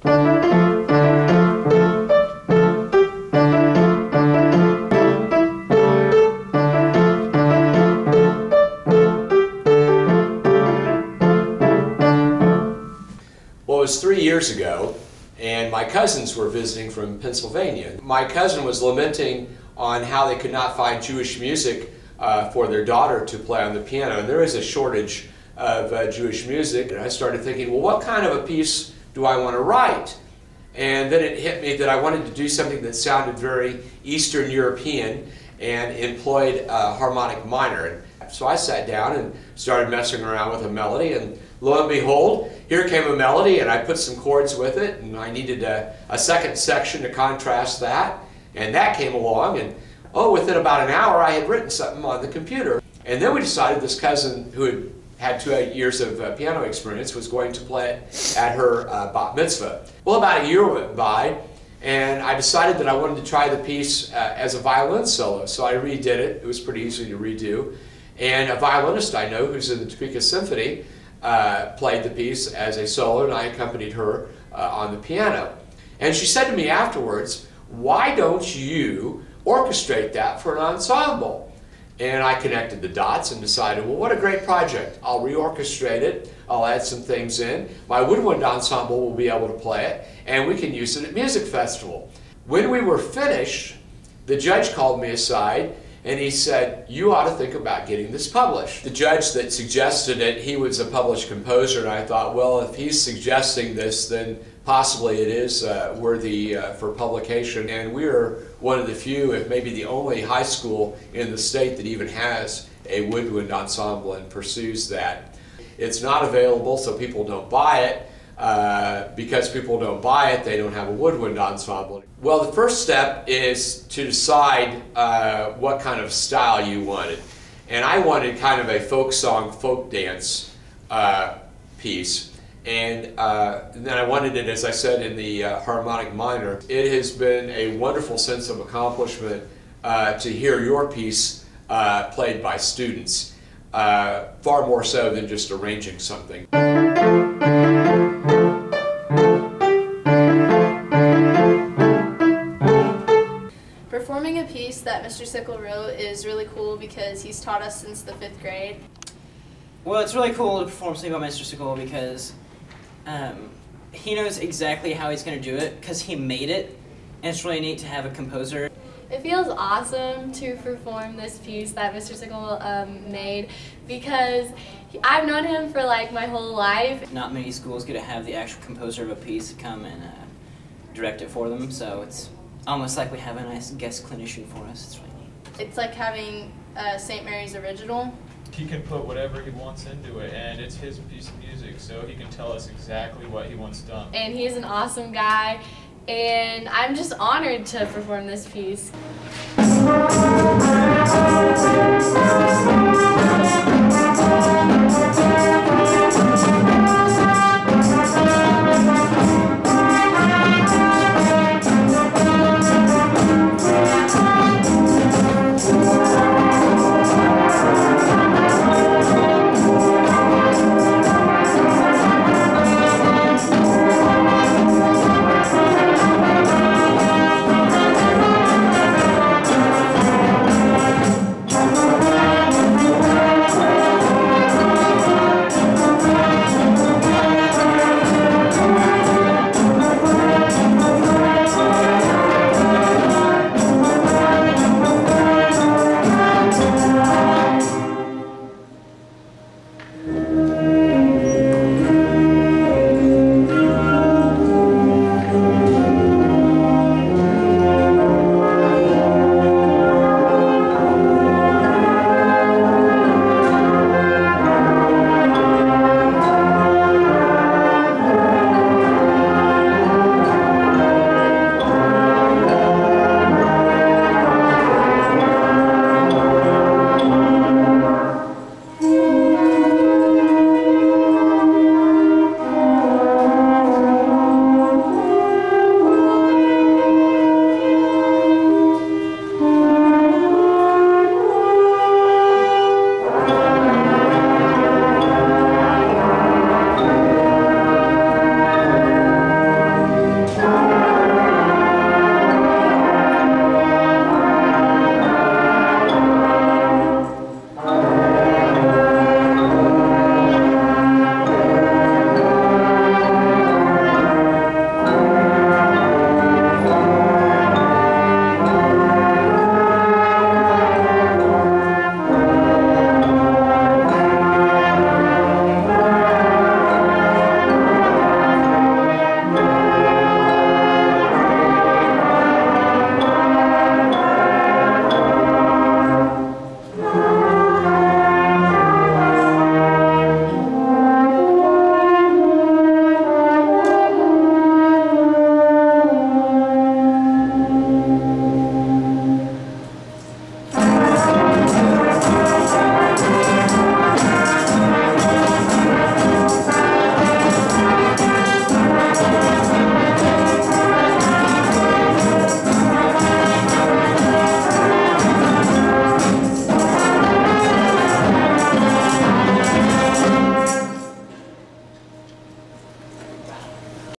Well, it was 3 years ago, and my cousins were visiting from Pennsylvania. My cousin was lamenting on how they could not find Jewish music for their daughter to play on the piano. And there is a shortage of Jewish music. And I started thinking, well, what kind of a piece do I want to write? And then it hit me that I wanted to do something that sounded very Eastern European and employed harmonic minor. So I sat down and started messing around with a melody, and lo and behold, here came a melody, and I put some chords with it, and I needed a second section to contrast that, and that came along, and oh, within about an hour I had written something on the computer. And then we decided this cousin who had 2 years of piano experience was going to play it at her bat mitzvah. Well, about a year went by, and I decided that I wanted to try the piece as a violin solo, so I redid it. It was pretty easy to redo. And a violinist I know who's in the Topeka Symphony played the piece as a solo, and I accompanied her on the piano. And she said to me afterwards, why don't you orchestrate that for an ensemble? And I connected the dots and decided, well, what a great project. I'll reorchestrate it, I'll add some things in, my woodwind ensemble will be able to play it, and we can use it at music festival. When we were finished, the judge called me aside and he said, you ought to think about getting this published. The judge that suggested it, he was a published composer, and I thought, well, if he's suggesting this, then possibly it is worthy for publication. And we're one of the few, if maybe the only high school in the state that even has a woodwind ensemble and pursues that. It's not available, so people don't buy it. Because people don't buy it, they don't have a woodwind ensemble. Well, the first step is to decide what kind of style you wanted. And I wanted kind of a folk song, folk dance piece. And then I wanted it, as I said, in the harmonic minor. It has been a wonderful sense of accomplishment to hear your piece played by students, far more so than just arranging something. Performing a piece that Mr. Sickel wrote is really cool because he's taught us since the 5th grade. Well, it's really cool to perform something by Mr. Sickel because he knows exactly how he's going to do it because he made it, and it's really neat to have a composer. It feels awesome to perform this piece that Mr. Sickel made because I've known him for like my whole life. Not many schools get to have the actual composer of a piece come and direct it for them, so it's almost like we have a nice guest clinician for us. It's really neat. It's like having St. Mary's original. He can put whatever he wants into it, and it's his piece of music, so he can tell us exactly what he wants done. And he's an awesome guy, and I'm just honored to perform this piece.